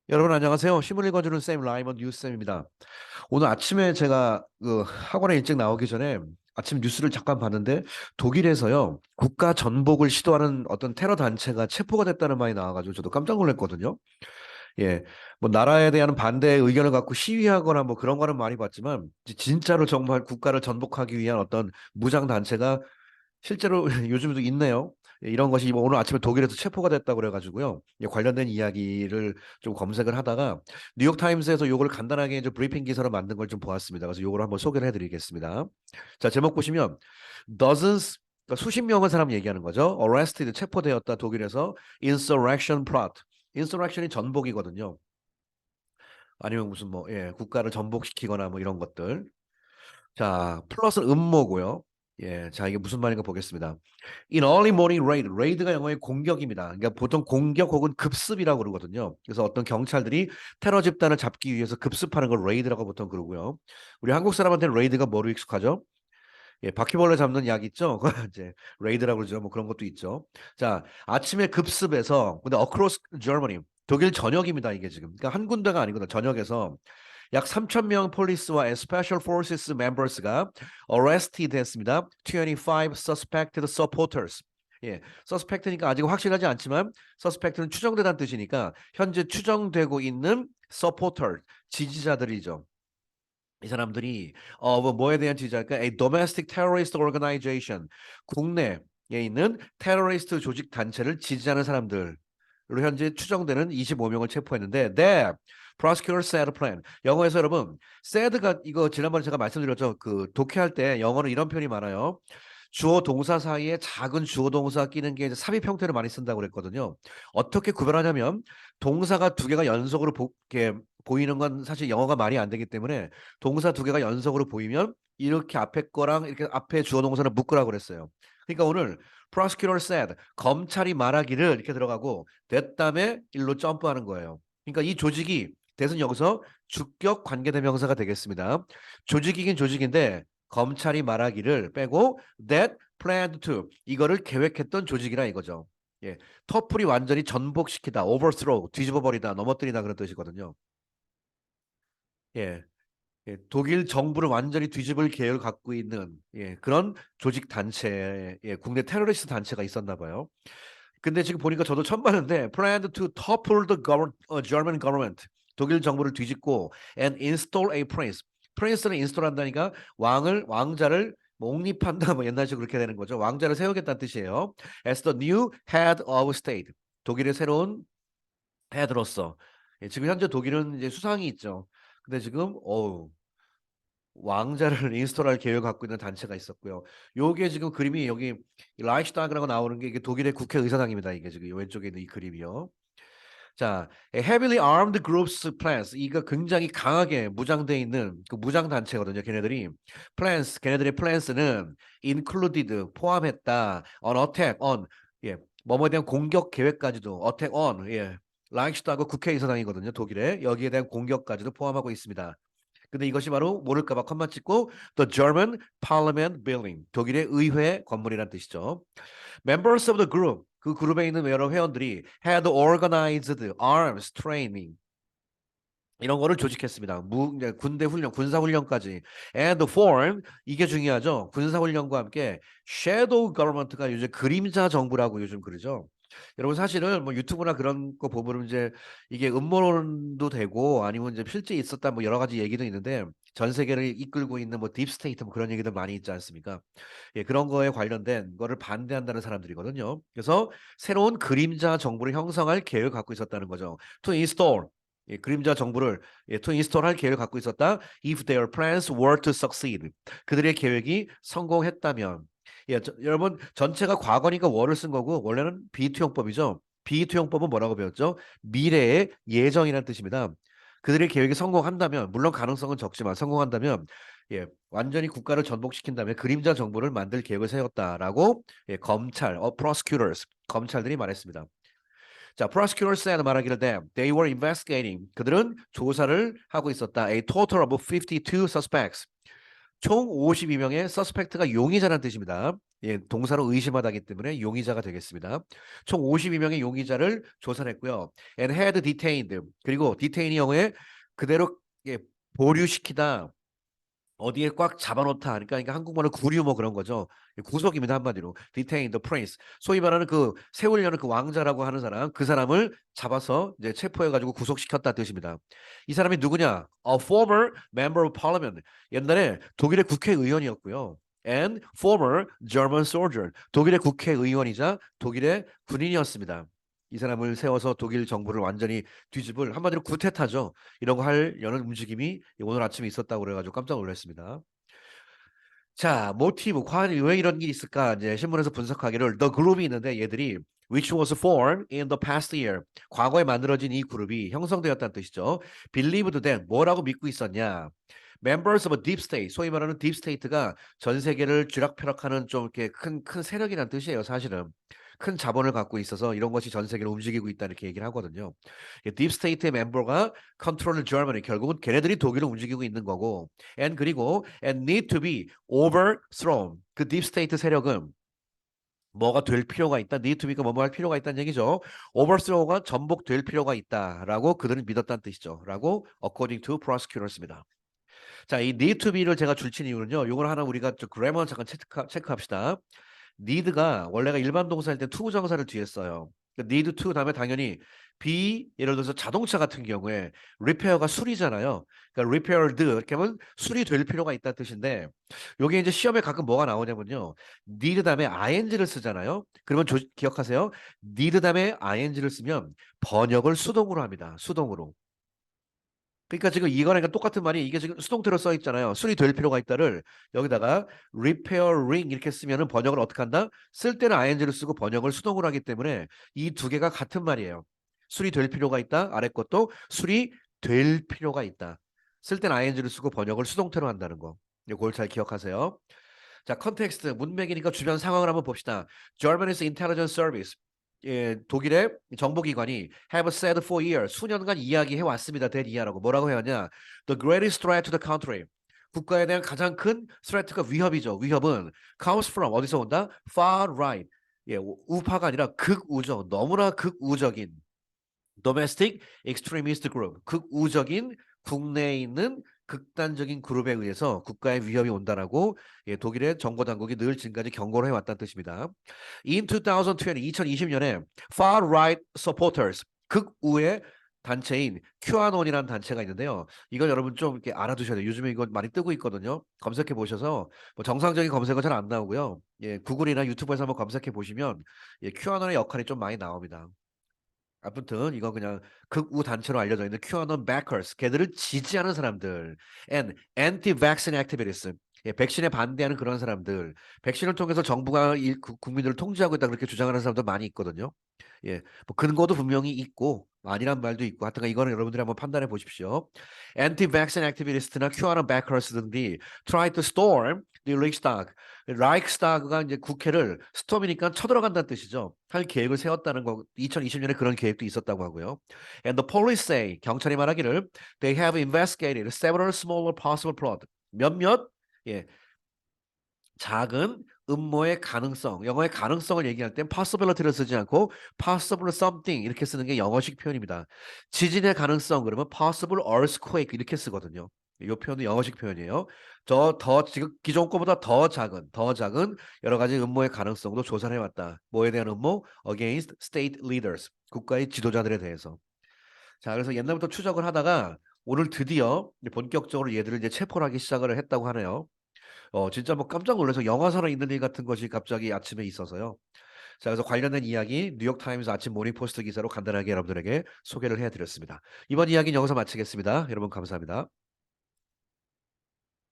여러분 안녕하세요. 신문 읽어주는 쌤 라이먼 뉴스쌤입니다. 오늘 아침에 제가 학원에 일찍 나오기 전에 아침 뉴스를 잠깐 봤는데 독일에서요 국가 전복을 시도하는 어떤 테러 단체가 체포가 됐다는 말이 나와가지고 저도 깜짝 놀랐거든요. 예, 뭐 나라에 대한 반대 의견을 갖고 시위하거나 뭐 그런 거는 많이 봤지만 진짜로 정말 국가를 전복하기 위한 어떤 무장 단체가 실제로 요즘도 있네요. 예, 이런 것이 뭐 오늘 아침에 독일에서 체포가 됐다고 그래가지고요. 예, 관련된 이야기를 좀 검색을 하다가 뉴욕타임스에서 요걸 간단하게 이제 브리핑 기사로 만든 걸 좀 보았습니다. 그래서 요걸 한번 소개를 해드리겠습니다. 자, 제목 보시면 dozens 그러니까 수십 명의 사람 얘기하는 거죠. arrested 체포되었다 독일에서 insurrection plot. insurrection이 전복이거든요. 아니면 무슨 뭐 국가를 전복시키거나 뭐 이런 것들. 자, 플러스는 음모고요. 예, 자, 이게 무슨 말인가 보겠습니다. In early morning raid, raid가 영어의 공격입니다. 그러니까 보통 공격 혹은 급습이라고 그러거든요. 그래서 어떤 경찰들이 테러 집단을 잡기 위해서 급습하는 걸 레이드라고 보통 그러고요. 우리 한국 사람한테는 레이드가 뭐로 익숙하죠? 예, 바퀴벌레 잡는 약 있죠? 그거 이제 레이드라고 그러죠. 뭐 그런 것도 있죠. 자, 아침에 급습해서 근데 across Germany 독일 전역입니다. 이게 지금. 그러니까 한 군데가 아니거든. 전역에서 약 3천 명 폴리스와 Special Forces members가 arrested 했습니다. 25 suspected supporters. 예, suspect니까 아직 확실하지 않지만 suspect는 추정되다는 뜻이니까 현재 추정되고 있는 supporter 지지자들이죠. 이 사람들이 뭐에 대한 지지자일까? A domestic terrorist organization. 국내에 있는 테러리스트 조직 단체를 지지하는 사람들로 현재 추정되는 25명을 체포했는데 네. prosecutor said plan. 영어에서 여러분 said가 이거 지난번에 제가 말씀드렸죠. 그 독해할 때 영어는 이런 표현이 많아요. 주어 동사 사이에 작은 주어 동사 끼는 게 이제 삽입 형태를 많이 쓴다고 그랬거든요. 어떻게 구별하냐면 동사가 두 개가 연속으로 이렇게 보이는 건 사실 영어가 말이 안 되기 때문에 동사 두 개가 연속으로 보이면 이렇게 앞에 거랑 이렇게 앞에 주어 동사를 묶으라고 그랬어요. 그러니까 오늘 prosecutor said 검찰이 말하기를 이렇게 들어가고 됐다음에 일로 점프하는 거예요. 그러니까 이 조직이 대선 여기서 주격 관계대명사가 되겠습니다. 조직이긴 조직인데 검찰이 말하기를 빼고 that planned to 이거를 계획했던 조직이라 이거죠. 예, 터풀이 완전히 전복시키다, overthrow, 뒤집어버리다, 넘어뜨리다 그런 뜻이거든요. 예, 예, 독일 정부를 완전히 뒤집을 계획을 갖고 있는 그런 조직 단체, 국내 테러리스트 단체가 있었나 봐요. 근데 지금 보니까 저도 처음 봤는데 planned to topple the German government 독일 정부를 뒤집고 and install a prince. prince는 install 한다니까 왕자를 뭐 옹립한다 뭐 옛날식으로 그렇게 되는 거죠. 왕자를 세우겠다는 뜻이에요. As the new head of state. 독일의 새로운 헤드로서 예, 지금 현재 독일은 이제 수상이 있죠. 근데 지금 왕자를 인스톨할 계획을 갖고 있는 단체가 있었고요. 요게 지금 그림이 여기 라이히스타그라고 나오는 게 이게 독일의 국회의사당입니다. 이게 지금 왼쪽에 있는 이 그림이요. 자, heavily armed groups plans. 이거 굉장히 강하게 무장돼 있는 그 무장 단체거든요. 걔네들이 걔네들의 plans는 included 포함했다. on attack on 뭐뭐에 대한 공격 계획까지도 attack on 라이히스타그 국회의사당이거든요. 독일에 여기에 대한 공격까지도 포함하고 있습니다. 근데 이것이 바로 모를까봐 컴마 찍고 The German Parliament Building 독일의 의회 건물이란 뜻이죠. Members of the group 그 그룹에 있는 여러 회원들이 had organized arms training 이런 거를 조직했습니다. 이제 군대 훈련, 군사 훈련까지 and form 이게 중요하죠. 군사 훈련과 함께 shadow government가 요즘 그림자 정부라고 요즘 그러죠. 여러분 사실은 뭐 유튜브나 그런 거 보면 이제 이게 음모론도 되고 아니면 이제 실제 있었다 뭐 여러 가지 얘기도 있는데 전 세계를 이끌고 있는 뭐 딥스테이트 뭐 그런 얘기들 많이 있지 않습니까? 예, 그런 거에 관련된 거를 반대한다는 사람들이거든요. 그래서 새로운 그림자 정부를 형성할 계획을 갖고 있었다는 거죠. To install 그림자 정부를 to install 할 계획을 갖고 있었다. If their plans were to succeed. 그들의 계획이 성공했다면 여러분 전체가 과거니까 were를 쓴 거고 원래는 비투용법이죠. 비투용법은 뭐라고 배웠죠? 미래의 예정이라는 뜻입니다. 그들의 계획이 성공한다면 물론 가능성은 적지만 성공한다면 완전히 국가를 전복시킨다면 그림자 정부를 만들 계획을 세웠다라고 검찰, prosecutors, 검찰들이 말했습니다. 자, prosecutors said 말하기를 they were investigating. 그들은 조사를 하고 있었다. A total of 52 suspects. 총 52명의 서스펙트가 용의자라는 뜻입니다. 예, 동사로 의심하다기 때문에 용의자가 되겠습니다. 총 52명의 용의자를 조사했고요. And had detained. 그리고 detain이 영어에 그대로 예, 보류시키다. 어디에 꽉 잡아놓다. 그러니까 한국말로 구류 뭐 그런 거죠. 구속입니다 한마디로. Detain the prince. 소위 말하는 그 세우려는 그 왕자라고 하는 사람, 그 사람을 잡아서 이제 체포해가지고 구속시켰다 뜻입니다. 이 사람이 누구냐? A former member of parliament. 옛날에 독일의 국회의원이었고요. And former German soldier. 독일의 국회의원이자 독일의 군인이었습니다. 이 사람을 세워서 독일 정부를 완전히 뒤집을 한마디로 구테타죠. 이런 거 하려는 움직임이 오늘 아침에 있었다고 그래가지고 깜짝 놀랐습니다. 자, 모티브, 과연 왜 이런 게 있을까? 이제 신문에서 분석하기를 The Group이 있는데 얘들이 which was formed in the past year. 과거에 만들어진 이 그룹이 형성되었다는 뜻이죠. Believed that 뭐라고 믿고 있었냐? Members of a deep state, 소위 말하는 deep state가 전 세계를 쥐락펴락하는 좀 이렇게 큰 세력이라는 뜻이에요, 사실은. 큰 자본을 갖고 있어서 이런 것이 전 세계를 움직이고 있다 이렇게 얘기를 하거든요. 딥스테이트의 멤버가 컨트롤 Germany 결국은 걔네들이 독일을 움직이고 있는 거고, 그리고 and need to be overthrown. 그 딥스테이트 세력은 뭐가 될 필요가 있다. need to be가 뭐뭐 할 필요가 있다는 얘기죠. overthrow가 전복될 필요가 있다라고 그들은 믿었다는 뜻이죠. 라고 according to prosecutors입니다. 자, 이 need to be를 제가 줄친 이유는요. 이걸 하나 우리가 좀 그래머 잠깐 체크합시다. need가 원래가 일반 동사일 때 to 정사를 뒤에 써요. need to 다음에 당연히 be 예를 들어서 자동차 같은 경우에 repair가 수리잖아요. 그러니까 repaired 이렇게 하면 수리될 필요가 있다는 뜻인데 요게 이제 시험에 가끔 뭐가 나오냐면요. need 다음에 ing를 쓰잖아요. 그러면 기억하세요. need 다음에 ing를 쓰면 번역을 수동으로 합니다. 수동으로. 그러니까 지금 이거랑 똑같은 말이 이게 지금 수동태로 써 있잖아요. 수리될 필요가 있다를 여기다가 repairing 이렇게 쓰면은 번역을 어떻게 한다? 쓸 때는 ing를 쓰고 번역을 수동으로 하기 때문에 이 두 개가 같은 말이에요. 수리될 필요가 있다. 아래 것도 수리될 필요가 있다. 쓸 때는 ing를 쓰고 번역을 수동태로 한다는 거. 이걸 잘 기억하세요. 자, 컨텍스트 문맥이니까 주변 상황을 한번 봅시다. Germany's intelligence service. 예, 독일의 정보기관이 have said for years 수년간 이야기해 왔습니다. 대리하라고 뭐라고 해왔냐? The greatest threat to the country. 국가에 대한 가장 큰 threat가 위협이죠. 위협은 comes from 어디서 온다? Far right. 예, 우파가 아니라 극우적, 너무나 극우적인 domestic extremist group. 극우적인 국내에 있는 극단적인 그룹에 의해서 국가의 위협이 온다라고 예, 독일의 정보 당국이 늘 지금까지 경고를 해왔다는 뜻입니다. In 2020년에 far right supporters 극우의 단체인 QAnon이라는 단체가 있는데요. 이건 여러분 좀 이렇게 알아두셔야 돼요. 요즘에 이거 많이 뜨고 있거든요. 검색해 보셔서 뭐 정상적인 검색어 잘 안 나오고요. 예, 구글이나 유튜브에서 한번 검색해 보시면 예, QAnon의 역할이 좀 많이 나옵니다. 아무튼 이건 그냥 극우 단체로 알려져 있는 QAnon backers, 걔들을 지지하는 사람들, and anti-vaccine activists, 예, 백신에 반대하는 그런 사람들, 백신을 통해서 정부가 국민들을 통제하고 있다 그렇게 주장하는 사람들 많이 있거든요. 예, 뭐 근거도 분명히 있고 아니란 말도 있고 하여튼 이거는 여러분들이 한번 판단해 보십시오. Anti-vaccine activist나 QAnon backers 등이 try to storm the Reichstag. 라이크스타그가 이제 국회를 스톰이니까 쳐들어간다는 뜻이죠. 할 계획을 세웠다는 거. 2020년에 그런 계획도 있었다고 하고요. And the police say 경찰이 말하기를 they have investigated several smaller possible plot. 몇몇 예, 작은 음모의 가능성, 영어의 가능성을 얘기할 땐 possibility를 쓰지 않고 possible something 이렇게 쓰는 게 영어식 표현입니다. 지진의 가능성 그러면 possible earthquake 이렇게 쓰거든요. 이 표현은 영어식 표현이에요. 더 지금 기존 거보다 더 작은 여러 가지 음모의 가능성도 조사를 해왔다. 뭐에 대한 음모? Against state leaders, 국가의 지도자들에 대해서. 자, 그래서 옛날부터 추적을 하다가 오늘 드디어 본격적으로 얘들을 이제 체포를 하기 시작을 했다고 하네요. 진짜 뭐 깜짝 놀라서 영화사나 있는 일 같은 것이 갑자기 아침에 있어서요. 자, 그래서 관련된 이야기 뉴욕타임즈 아침 모닝포스트 기사로 간단하게 여러분들에게 소개를 해드렸습니다. 이번 이야기는 여기서 마치겠습니다. 여러분 감사합니다.